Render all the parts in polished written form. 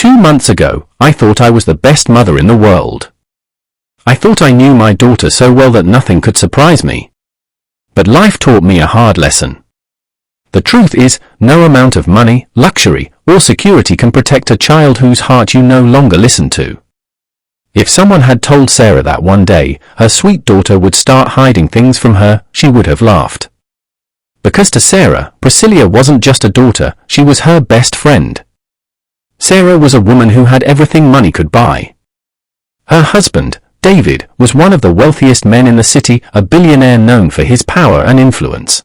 2 months ago, I thought I was the best mother in the world. I thought I knew my daughter so well that nothing could surprise me. But life taught me a hard lesson. The truth is, no amount of money, luxury, or security can protect a child whose heart you no longer listen to. If someone had told Sarah that one day her sweet daughter would start hiding things from her, she would have laughed. Because to Sarah, Priscilla wasn't just a daughter, she was her best friend. Sarah was a woman who had everything money could buy. Her husband, David, was one of the wealthiest men in the city, a billionaire known for his power and influence.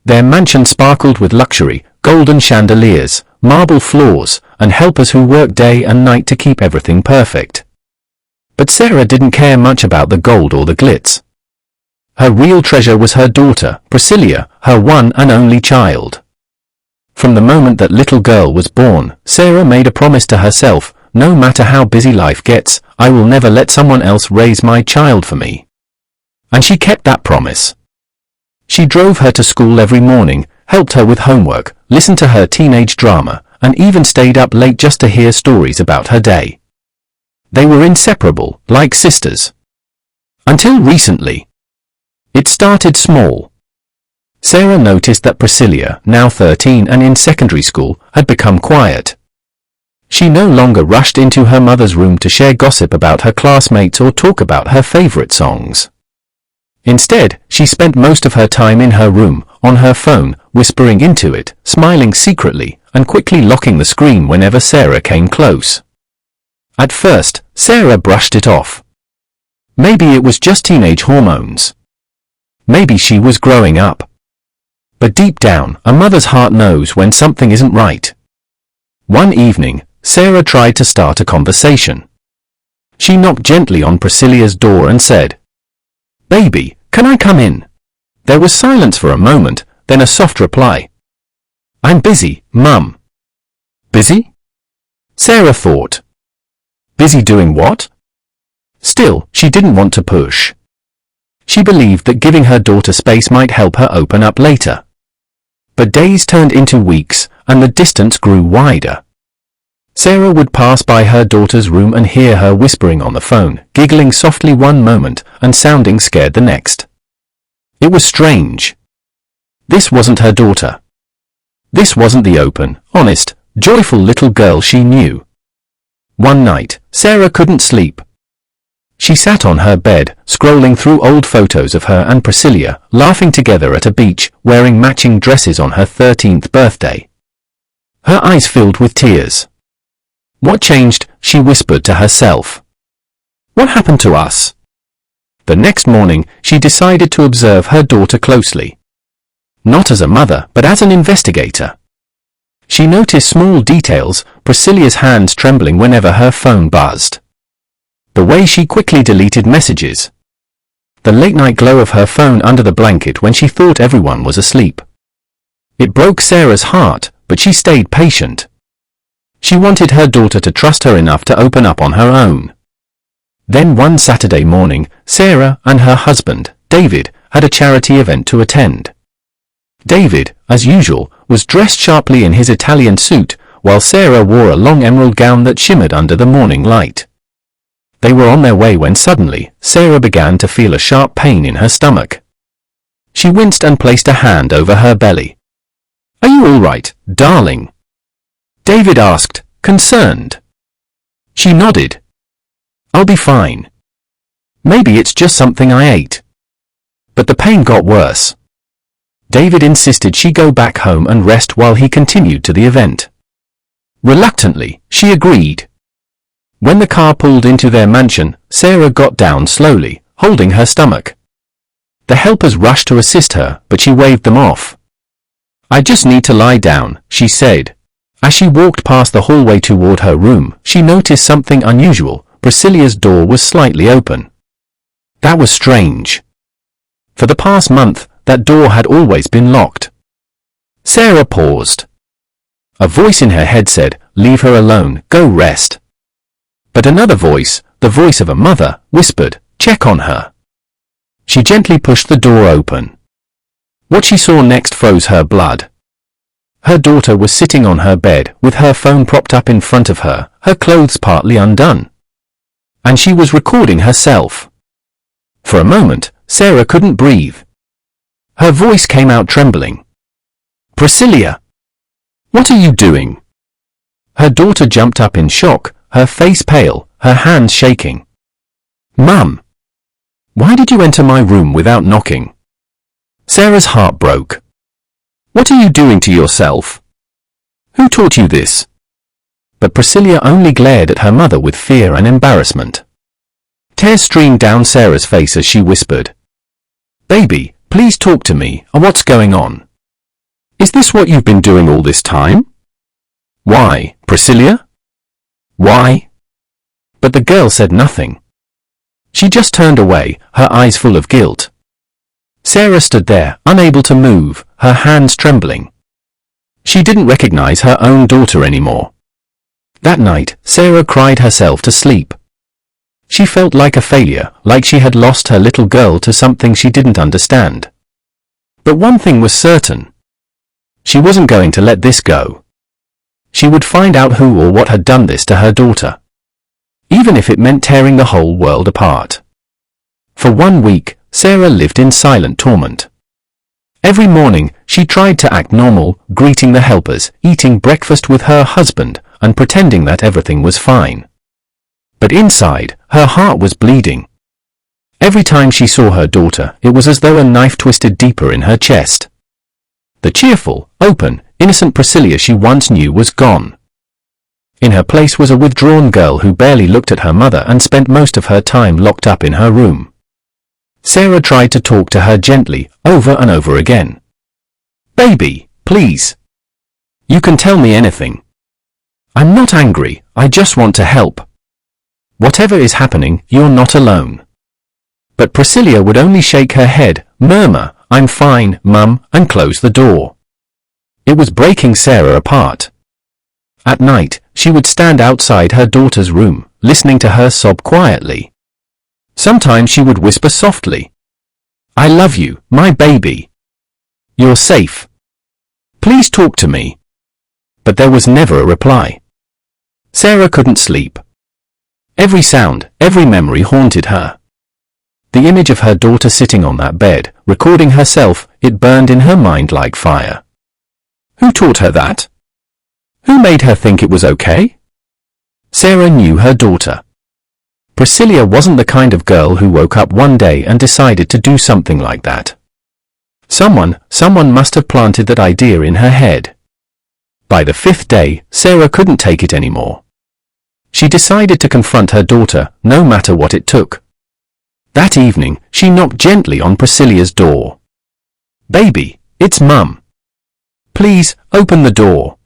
Their mansion sparkled with luxury, golden chandeliers, marble floors, and helpers who worked day and night to keep everything perfect. But Sarah didn't care much about the gold or the glitz. Her real treasure was her daughter, Priscilla, her one and only child. From the moment that little girl was born, Sarah made a promise to herself, no matter how busy life gets, I will never let someone else raise my child for me. And she kept that promise. She drove her to school every morning, helped her with homework, listened to her teenage drama, and even stayed up late just to hear stories about her day. They were inseparable, like sisters. Until recently. It started small. Sarah noticed that Priscilla, now 13 and in secondary school, had become quiet. She no longer rushed into her mother's room to share gossip about her classmates or talk about her favorite songs. Instead, she spent most of her time in her room, on her phone, whispering into it, smiling secretly, and quickly locking the screen whenever Sarah came close. At first, Sarah brushed it off. Maybe it was just teenage hormones. Maybe she was growing up. But deep down, a mother's heart knows when something isn't right. One evening, Sarah tried to start a conversation. She knocked gently on Priscilla's door and said, "Baby, can I come in?" There was silence for a moment, then a soft reply. "I'm busy, Mum." Busy? Sarah thought. Busy doing what? Still, she didn't want to push. She believed that giving her daughter space might help her open up later. But days turned into weeks, and the distance grew wider. Sarah would pass by her daughter's room and hear her whispering on the phone, giggling softly one moment and sounding scared the next. It was strange. This wasn't her daughter. This wasn't the open, honest, joyful little girl she knew. One night, Sarah couldn't sleep. She sat on her bed, scrolling through old photos of her and Priscilla, laughing together at a beach, wearing matching dresses on her 13th birthday. Her eyes filled with tears. What changed? She whispered to herself. What happened to us? The next morning, she decided to observe her daughter closely. Not as a mother, but as an investigator. She noticed small details, Priscilla's hands trembling whenever her phone buzzed. The way she quickly deleted messages. The late-night glow of her phone under the blanket when she thought everyone was asleep. It broke Sarah's heart, but she stayed patient. She wanted her daughter to trust her enough to open up on her own. Then one Saturday morning, Sarah and her husband, David, had a charity event to attend. David, as usual, was dressed sharply in his Italian suit, while Sarah wore a long emerald gown that shimmered under the morning light. They were on their way when suddenly, Sarah began to feel a sharp pain in her stomach. She winced and placed a hand over her belly. "Are you all right, darling?" David asked, concerned. She nodded. "I'll be fine. Maybe it's just something I ate." But the pain got worse. David insisted she go back home and rest while he continued to the event. Reluctantly, she agreed. When the car pulled into their mansion, Sarah got down slowly, holding her stomach. The helpers rushed to assist her, but she waved them off. "I just need to lie down," she said. As she walked past the hallway toward her room, she noticed something unusual. Priscilla's door was slightly open. That was strange. For the past month, that door had always been locked. Sarah paused. A voice in her head said, "Leave her alone, go rest." But another voice, the voice of a mother, whispered, "Check on her." She gently pushed the door open. What she saw next froze her blood. Her daughter was sitting on her bed with her phone propped up in front of her, her clothes partly undone. And she was recording herself. For a moment, Sarah couldn't breathe. Her voice came out trembling. "Priscilla! What are you doing?" Her daughter jumped up in shock, her face pale, her hands shaking. "Mum! Why did you enter my room without knocking?" Sarah's heart broke. "What are you doing to yourself? Who taught you this?" But Priscilla only glared at her mother with fear and embarrassment. Tears streamed down Sarah's face as she whispered, "Baby, please talk to me. What's going on? Is this what you've been doing all this time? Why, Priscilla? Why?" But the girl said nothing. She just turned away, her eyes full of guilt. Sarah stood there, unable to move, her hands trembling. She didn't recognize her own daughter anymore. That night, Sarah cried herself to sleep. She felt like a failure, like she had lost her little girl to something she didn't understand. But one thing was certain. She wasn't going to let this go. She would find out who or what had done this to her daughter, even if it meant tearing the whole world apart. For 1 week, Sarah lived in silent torment. Every morning, she tried to act normal, greeting the helpers, eating breakfast with her husband, and pretending that everything was fine. But inside, her heart was bleeding. Every time she saw her daughter, it was as though a knife twisted deeper in her chest. The cheerful, open, innocent Priscilla she once knew was gone. In her place was a withdrawn girl who barely looked at her mother and spent most of her time locked up in her room. Sarah tried to talk to her gently, over and over again. "Baby, please. You can tell me anything. I'm not angry, I just want to help. Whatever is happening, you're not alone." But Priscilla would only shake her head, murmur, "I'm fine, Mum," and close the door. It was breaking Sarah apart. At night, she would stand outside her daughter's room, listening to her sob quietly. Sometimes she would whisper softly, "I love you, my baby. You're safe. Please talk to me." But there was never a reply. Sarah couldn't sleep. Every sound, every memory haunted her. The image of her daughter sitting on that bed, recording herself, it burned in her mind like fire. Who taught her that? Who made her think it was okay? Sarah knew her daughter. Priscilla wasn't the kind of girl who woke up one day and decided to do something like that. Someone must have planted that idea in her head. By the 5th day, Sarah couldn't take it anymore. She decided to confront her daughter, no matter what it took. That evening, she knocked gently on Priscilla's door. "Baby, it's Mum. Please, open the door."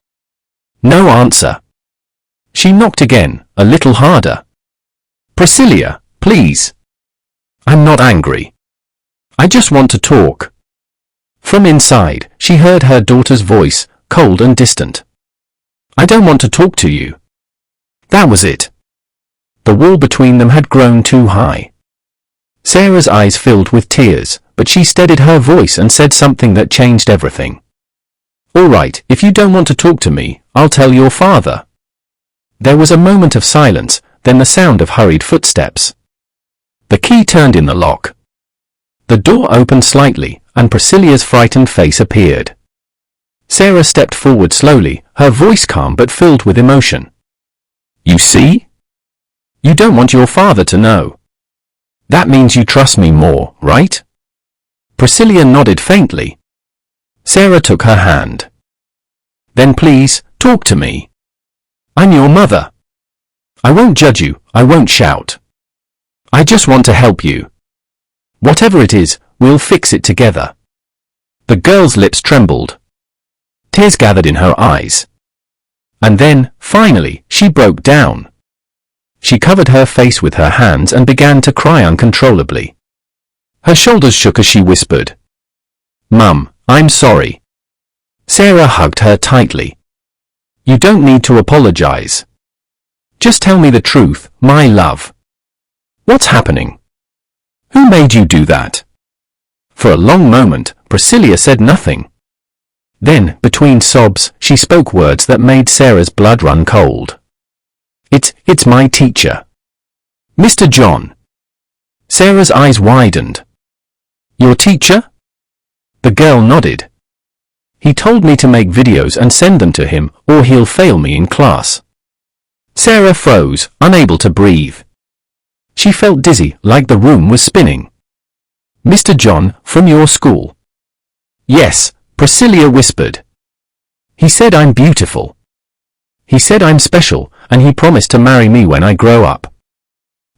No answer. She knocked again, a little harder. "Priscilla, please. I'm not angry. I just want to talk." From inside, she heard her daughter's voice, cold and distant. "I don't want to talk to you." That was it. The wall between them had grown too high. Sarah's eyes filled with tears, but she steadied her voice and said something that changed everything. "All right, if you don't want to talk to me, I'll tell your father." There was a moment of silence, then the sound of hurried footsteps. The key turned in the lock. The door opened slightly, and Priscilla's frightened face appeared. Sarah stepped forward slowly, her voice calm but filled with emotion. "You see? You don't want your father to know. That means you trust me more, right?" Priscilla nodded faintly. Sarah took her hand. "Then please, talk to me. I'm your mother. I won't judge you, I won't shout. I just want to help you. Whatever it is, we'll fix it together." The girl's lips trembled. Tears gathered in her eyes. And then, finally, she broke down. She covered her face with her hands and began to cry uncontrollably. Her shoulders shook as she whispered, "Mum, I'm sorry." Sarah hugged her tightly. "You don't need to apologize. Just tell me the truth, my love. What's happening? Who made you do that?" For a long moment, Priscilla said nothing. Then, between sobs, she spoke words that made Sarah's blood run cold. It's my teacher. Mr. John. Sarah's eyes widened. Your teacher? The girl nodded. He told me to make videos and send them to him, or he'll fail me in class. Sarah froze, unable to breathe. She felt dizzy, like the room was spinning. Mr. John, from your school? Yes, Priscilla whispered. He said I'm beautiful. He said I'm special, and he promised to marry me when I grow up.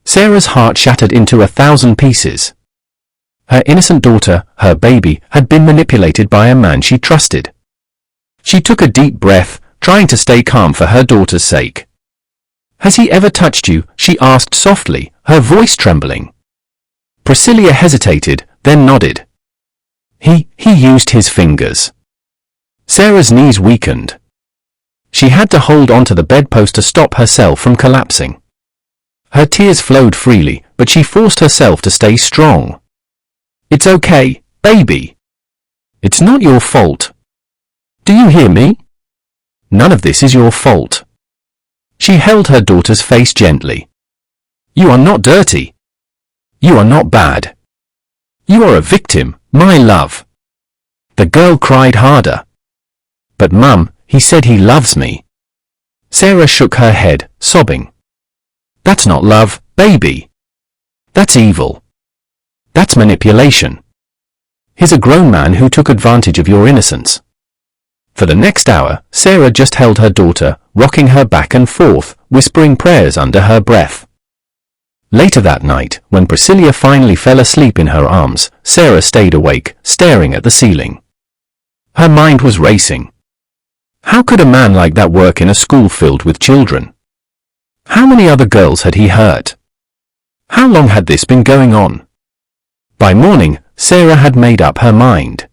Sarah's heart shattered into 1,000 pieces. Her innocent daughter, her baby, had been manipulated by a man she trusted. She took a deep breath, trying to stay calm for her daughter's sake. Has he ever touched you? She asked softly, her voice trembling. Priscilla hesitated, then nodded. He used his fingers. Sarah's knees weakened. She had to hold onto the bedpost to stop herself from collapsing. Her tears flowed freely, but she forced herself to stay strong. It's okay, baby. It's not your fault. Do you hear me? None of this is your fault. She held her daughter's face gently. You are not dirty. You are not bad. You are a victim, my love. The girl cried harder. But Mum, he said he loves me. Sarah shook her head, sobbing. That's not love, baby. That's evil. That's manipulation. He's a grown man who took advantage of your innocence. For the next hour, Sarah just held her daughter, rocking her back and forth, whispering prayers under her breath. Later that night, when Priscilla finally fell asleep in her arms, Sarah stayed awake, staring at the ceiling. Her mind was racing. How could a man like that work in a school filled with children? How many other girls had he hurt? How long had this been going on? By morning, Sarah had made up her mind.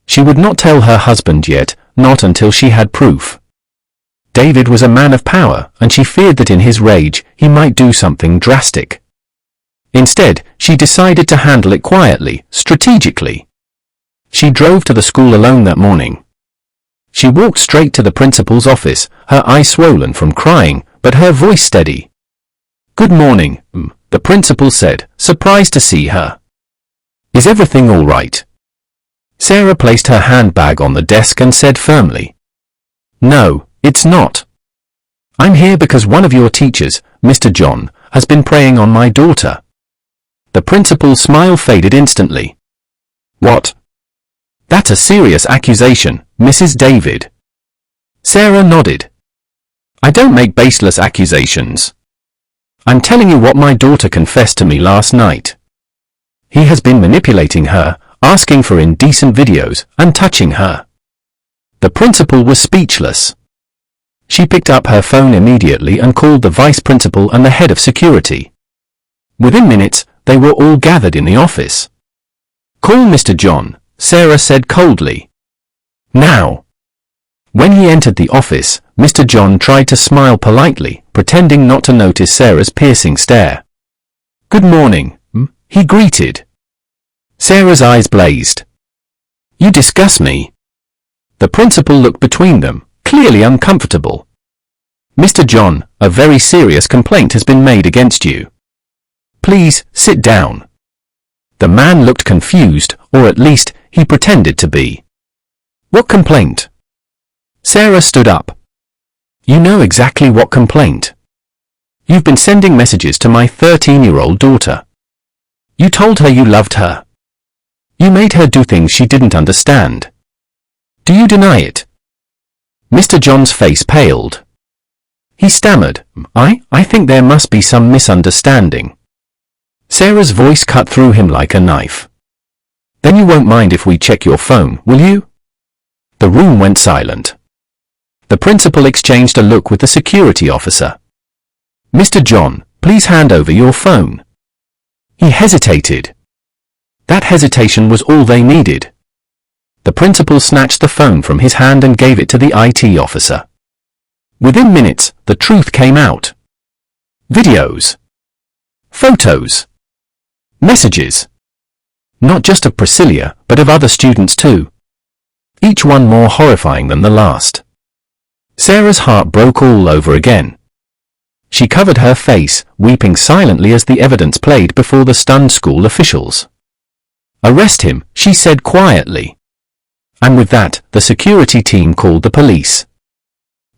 She would not tell her husband yet, not until she had proof. David was a man of power, and she feared that in his rage, he might do something drastic. Instead, she decided to handle it quietly, strategically. She drove to the school alone that morning. She walked straight to the principal's office, her eyes swollen from crying, but her voice steady. Good morning, the principal said, surprised to see her. Is everything all right? Sarah placed her handbag on the desk and said firmly. No, it's not. I'm here because one of your teachers, Mr. John, has been preying on my daughter. The principal's smile faded instantly. What? That's a serious accusation, Mrs. David. Sarah nodded. I don't make baseless accusations. I'm telling you what my daughter confessed to me last night. He has been manipulating her, asking for indecent videos, and touching her. The principal was speechless. She picked up her phone immediately and called the vice principal and the head of security. Within minutes, they were all gathered in the office. Call Mr. John, Sarah said coldly. Now. When he entered the office, Mr. John tried to smile politely, pretending not to notice Sarah's piercing stare. Good morning, he greeted. Sarah's eyes blazed. You disgust me. The principal looked between them, clearly uncomfortable. Mr. John, a very serious complaint has been made against you. Please, sit down. The man looked confused, or at least, he pretended to be. What complaint? Sarah stood up. You know exactly what complaint. You've been sending messages to my 13-year-old daughter. You told her you loved her. You made her do things she didn't understand. Do you deny it? Mr. John's face paled. He stammered, I think there must be some misunderstanding. Sarah's voice cut through him like a knife. Then you won't mind if we check your phone, will you? The room went silent. The principal exchanged a look with the security officer. Mr. John, please hand over your phone. He hesitated. That hesitation was all they needed. The principal snatched the phone from his hand and gave it to the IT officer. Within minutes, the truth came out. Videos. Photos. Messages. Not just of Priscilla, but of other students too. each one more horrifying than the last. Sarah's heart broke all over again. She covered her face, weeping silently as the evidence played before the stunned school officials. "Arrest him," she said quietly. And with that, the security team called the police.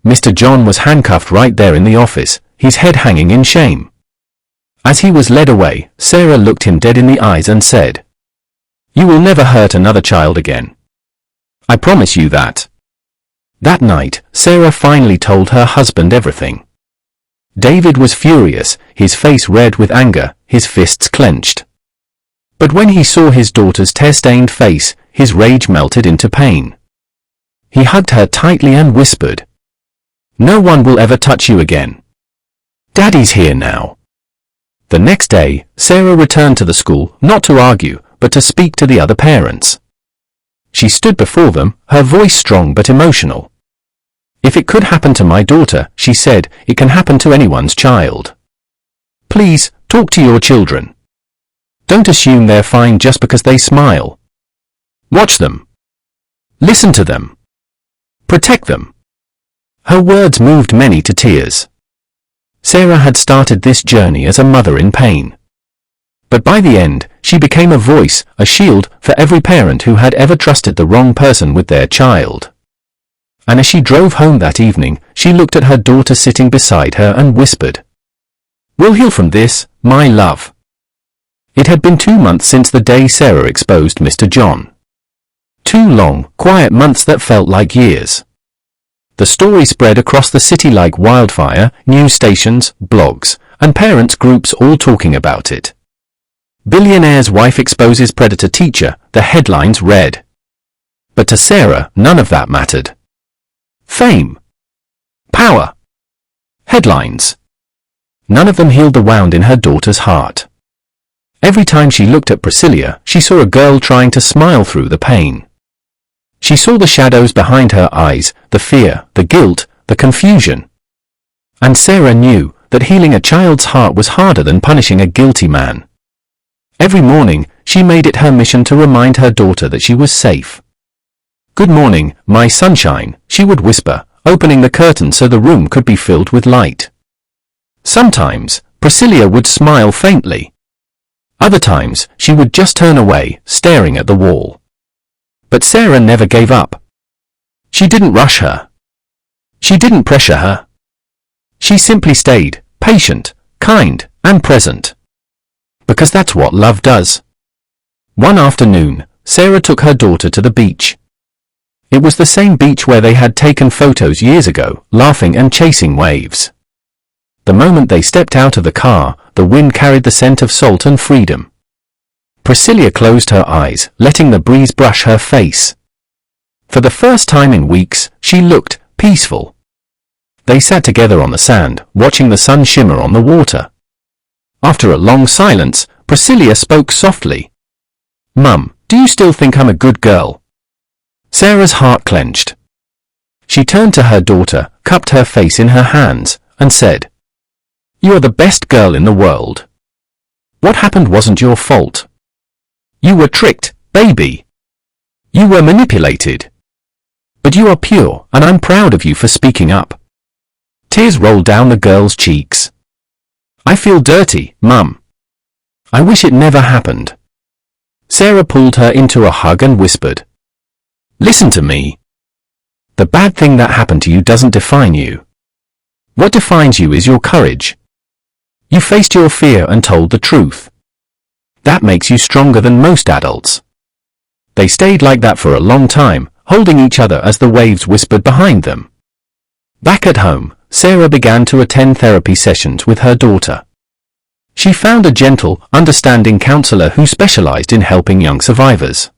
Mr. John was handcuffed right there in the office, his head hanging in shame. As he was led away, Sarah looked him dead in the eyes and said, "You will never hurt another child again. I promise you that." That night, Sarah finally told her husband everything. David was furious, his face red with anger, his fists clenched. But when he saw his daughter's tear-stained face, his rage melted into pain. He hugged her tightly and whispered, "No one will ever touch you again. Daddy's here now." The next day, Sarah returned to the school, not to argue, but to speak to the other parents. She stood before them, her voice strong but emotional. "If it could happen to my daughter," she said, "it can happen to anyone's child. Please, talk to your children. Don't assume they're fine just because they smile. Watch them. Listen to them. Protect them." Her words moved many to tears. Sarah had started this journey as a mother in pain. But by the end, she became a voice, a shield, for every parent who had ever trusted the wrong person with their child. And as she drove home that evening, she looked at her daughter sitting beside her and whispered, "We'll heal from this, my love." It had been 2 months since the day Sarah exposed Mr. John. 2 long, quiet months that felt like years. The story spread across the city like wildfire, news stations, blogs, and parents' groups all talking about it. "Billionaire's wife exposes predator teacher," the headlines read. But to Sarah, none of that mattered. Fame. Power. Headlines. None of them healed the wound in her daughter's heart. Every time she looked at Priscilla, she saw a girl trying to smile through the pain. She saw the shadows behind her eyes, the fear, the guilt, the confusion. And Sarah knew that healing a child's heart was harder than punishing a guilty man. Every morning, she made it her mission to remind her daughter that she was safe. "Good morning, my sunshine," she would whisper, opening the curtain so the room could be filled with light. Sometimes, Priscilla would smile faintly. Other times, she would just turn away, staring at the wall. But Sarah never gave up. She didn't rush her. She didn't pressure her. She simply stayed, patient, kind, and present. Because that's what love does. One afternoon, Sarah took her daughter to the beach. It was the same beach where they had taken photos years ago, laughing and chasing waves. The moment they stepped out of the car, the wind carried the scent of salt and freedom. Priscilla closed her eyes, letting the breeze brush her face. For the first time in weeks, she looked peaceful. They sat together on the sand, watching the sun shimmer on the water. After a long silence, Priscilla spoke softly. "Mum, do you still think I'm a good girl?" Sarah's heart clenched. She turned to her daughter, cupped her face in her hands, and said, "You are the best girl in the world. What happened wasn't your fault. You were tricked, baby. You were manipulated. But you are pure, and I'm proud of you for speaking up." Tears rolled down the girl's cheeks. "I feel dirty, Mum. I wish it never happened." Sarah pulled her into a hug and whispered, "Listen to me. The bad thing that happened to you doesn't define you. What defines you is your courage. You faced your fear and told the truth. That makes you stronger than most adults." They stayed like that for a long time, holding each other as the waves whispered behind them. Back at home, Sarah began to attend therapy sessions with her daughter. She found a gentle, understanding counselor who specialized in helping young survivors.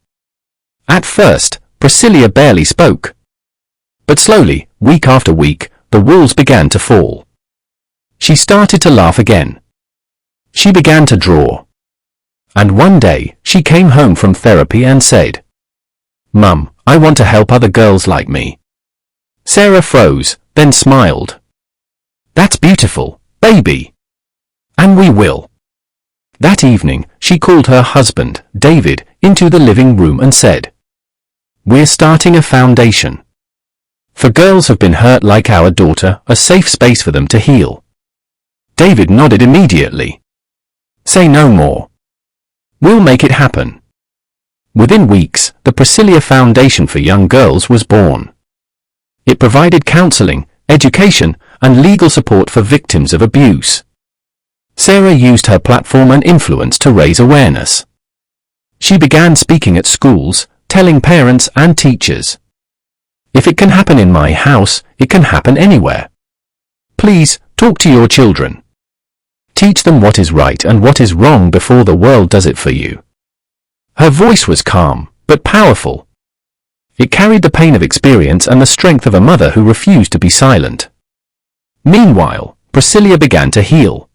At first, Priscilla barely spoke. But slowly, week after week, the walls began to fall. She started to laugh again. She began to draw. And one day, she came home from therapy and said, "Mum, I want to help other girls like me." Sarah froze, then smiled. "That's beautiful, baby. And we will." That evening, she called her husband, David, into the living room and said, We're starting a foundation. For girls who've been hurt like our daughter, a safe space for them to heal. David nodded immediately. Say no more. We'll make it happen. Within weeks, the Priscilla Foundation for Young Girls was born. It provided counseling, education, and legal support for victims of abuse. Sarah used her platform and influence to raise awareness. She began speaking at schools, telling parents and teachers, "If it can happen in my house, it can happen anywhere. Please, talk to your children. Teach them what is right and what is wrong before the world does it for you." Her voice was calm, but powerful. It carried the pain of experience and the strength of a mother who refused to be silent. Meanwhile, Priscilla began to heal.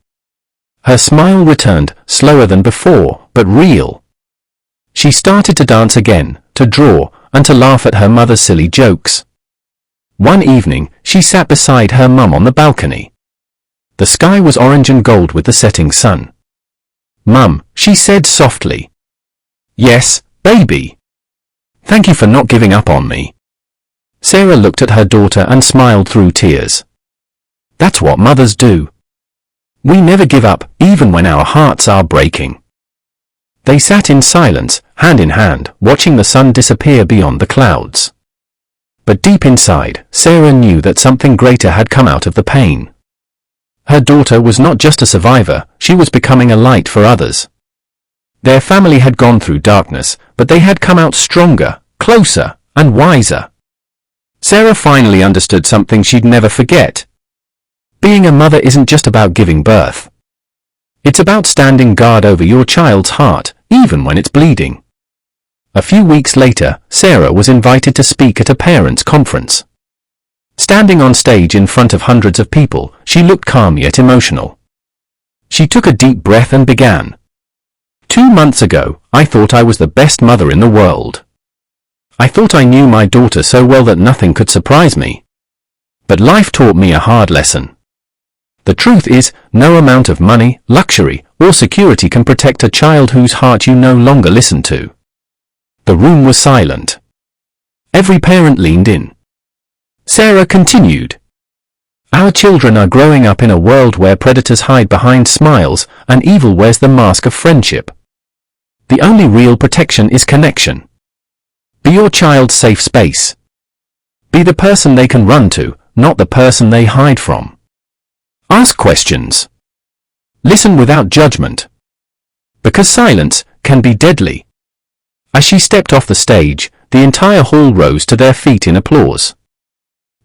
Her smile returned, slower than before, but real. She started to dance again, to draw, and to laugh at her mother's silly jokes. One evening, she sat beside her mum on the balcony. The sky was orange and gold with the setting sun. "Mum," she said softly. "Yes, baby. Thank you for not giving up on me." Sarah looked at her daughter and smiled through tears. That's what mothers do. We never give up, even when our hearts are breaking. They sat in silence, hand in hand, watching the sun disappear beyond the clouds. But deep inside, Sarah knew that something greater had come out of the pain. Her daughter was not just a survivor, she was becoming a light for others. Their family had gone through darkness, but they had come out stronger, closer, and wiser. Sarah finally understood something she'd never forget. Being a mother isn't just about giving birth. It's about standing guard over your child's heart, even when it's bleeding. A few weeks later, Sarah was invited to speak at a parents' conference. Standing on stage in front of hundreds of people, she looked calm yet emotional. She took a deep breath and began. 2 months ago, I thought I was the best mother in the world. I thought I knew my daughter so well that nothing could surprise me. But life taught me a hard lesson. The truth is, no amount of money, luxury, or security can protect a child whose heart you no longer listen to. The room was silent. Every parent leaned in. Sarah continued. Our children are growing up in a world where predators hide behind smiles and evil wears the mask of friendship. The only real protection is connection. Be your child's safe space. Be the person they can run to, not the person they hide from. Ask questions. Listen without judgment. Because silence can be deadly. As she stepped off the stage, the entire hall rose to their feet in applause.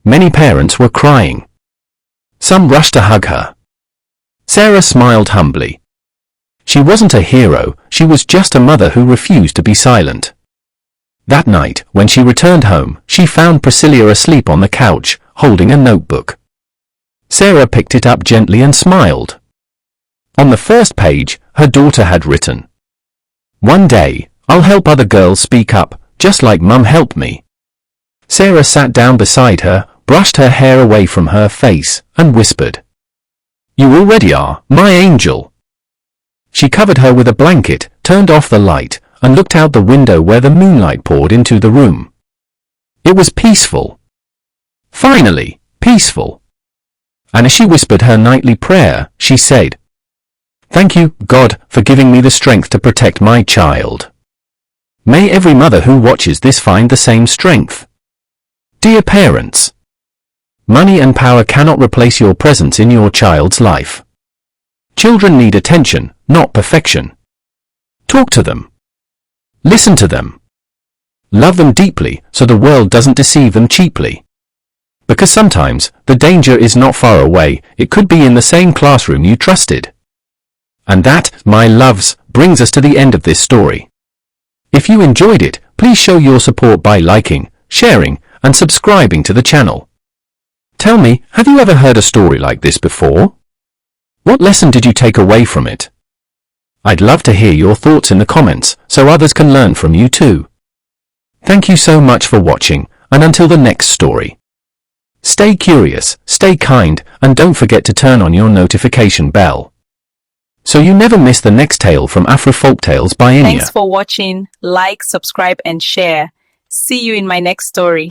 Many parents were crying. Some rushed to hug her. Sarah smiled humbly. She wasn't a hero, she was just a mother who refused to be silent. That night, when she returned home, she found Priscilla asleep on the couch, holding a notebook. Sarah picked it up gently and smiled. On the first page, her daughter had written, "One day, I'll help other girls speak up, just like Mum helped me." Sarah sat down beside her, brushed her hair away from her face, and whispered, "You already are, my angel." She covered her with a blanket, turned off the light, and looked out the window where the moonlight poured into the room. It was peaceful. Finally, peaceful. And as she whispered her nightly prayer, she said, "Thank you, God, for giving me the strength to protect my child. May every mother who watches this find the same strength." Dear parents, money and power cannot replace your presence in your child's life. Children need attention, not perfection. Talk to them. Listen to them. Love them deeply so the world doesn't deceive them cheaply. Because sometimes, the danger is not far away, it could be in the same classroom you trusted. And that, my loves, brings us to the end of this story. If you enjoyed it, please show your support by liking, sharing, and subscribing to the channel. Tell me, have you ever heard a story like this before? What lesson did you take away from it? I'd love to hear your thoughts in the comments, so others can learn from you too. Thank you so much for watching, and until the next story. Stay curious, stay kind, and don't forget to turn on your notification bell, so you never miss the next tale from Afrifolktales by Inya. Thanks for watching. Like, subscribe, and share. See you in my next story.